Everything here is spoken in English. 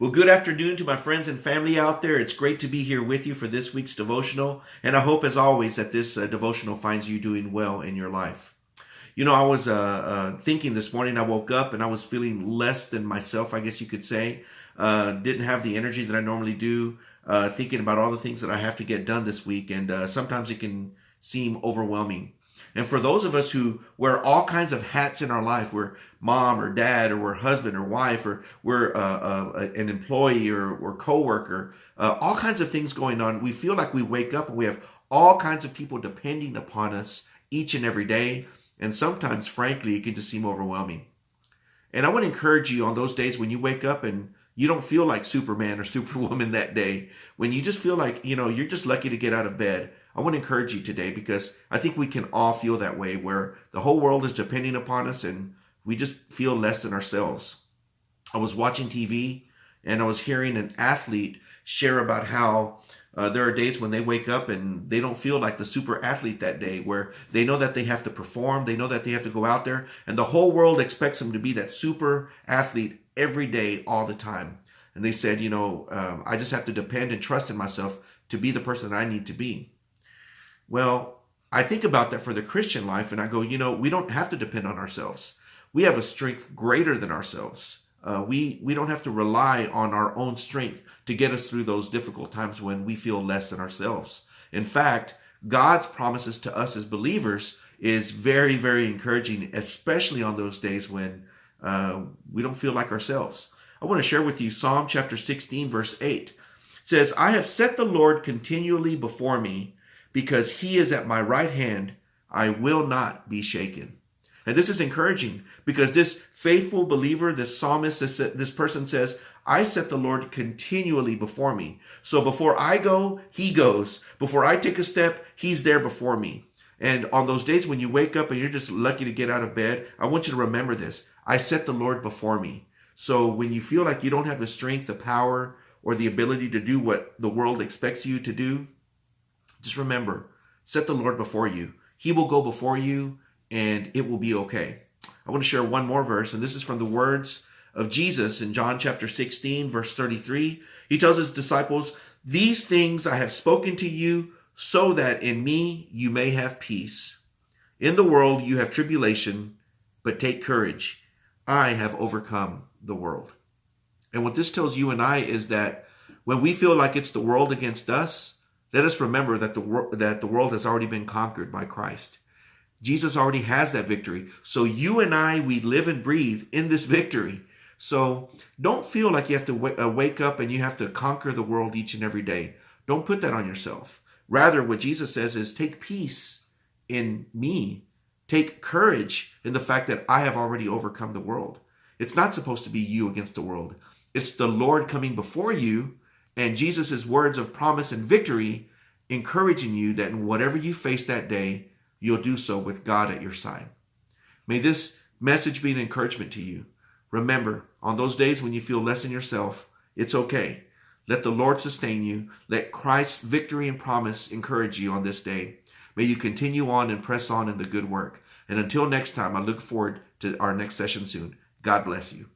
Well, good afternoon to my friends and family out there. It's great to be here with you for this week's devotional. And I hope, as always, that this devotional finds you doing well in your life. You know, I was thinking this morning, I woke up and I was feeling less than myself, I guess you could say. Didn't have the energy that I normally do, thinking about all the things that I have to get done this week. And sometimes it can seem overwhelming. And for those of us who wear all kinds of hats in our life, we're mom or dad, or we're husband or wife, or we're an employee or coworker, all kinds of things going on. We feel like we wake up and we have all kinds of people depending upon us each and every day. And sometimes, frankly, it can just seem overwhelming. And I want to encourage you on those days when you wake up and you don't feel like Superman or Superwoman that day, when you just feel like, you're just lucky to get out of bed. I want to encourage you today because I think we can all feel that way, where the whole world is depending upon us and we just feel less than ourselves. I was watching TV and I was hearing an athlete share about how there are days when they wake up and they don't feel like the super athlete that day, where they know that they have to perform, they know that they have to go out there, and the whole world expects them to be that super athlete every day, all the time. And they said, I just have to depend and trust in myself to be the person that I need to be. Well, I think about that for the Christian life and I go, we don't have to depend on ourselves. We have a strength greater than ourselves. We don't have to rely on our own strength to get us through those difficult times when we feel less than ourselves. In fact, God's promises to us as believers is very, very encouraging, especially on those days when we don't feel like ourselves. I want to share with you Psalm chapter 16, verse 8. It says, I have set the Lord continually before me, because he is at my right hand, I will not be shaken. And this is encouraging because this faithful believer, this psalmist, this person says, I set the Lord continually before me. So before I go, he goes. Before I take a step, he's there before me. And on those days when you wake up and you're just lucky to get out of bed, I want you to remember this. I set the Lord before me. So when you feel like you don't have the strength, the power, or the ability to do what the world expects you to do, just remember, set the Lord before you. He will go before you and it will be okay. I want to share one more verse, and this is from the words of Jesus in John chapter 16, verse 33. He tells his disciples, these things I have spoken to you so that in me you may have peace. In the world you have tribulation, but take courage. I have overcome the world. And what this tells you and I is that when we feel like it's the world against us, let us remember that the world has already been conquered by Christ. Jesus already has that victory. So you and I, we live and breathe in this victory. So don't feel like you have to wake up and you have to conquer the world each and every day. Don't put that on yourself. Rather, what Jesus says is take peace in me. Take courage in the fact that I have already overcome the world. It's not supposed to be you against the world. It's the Lord coming before you, and Jesus' words of promise and victory encouraging you that in whatever you face that day, you'll do so with God at your side. May this message be an encouragement to you. Remember, on those days when you feel less than yourself, it's okay. Let the Lord sustain you. Let Christ's victory and promise encourage you on this day. May you continue on and press on in the good work. And until next time, I look forward to our next session soon. God bless you.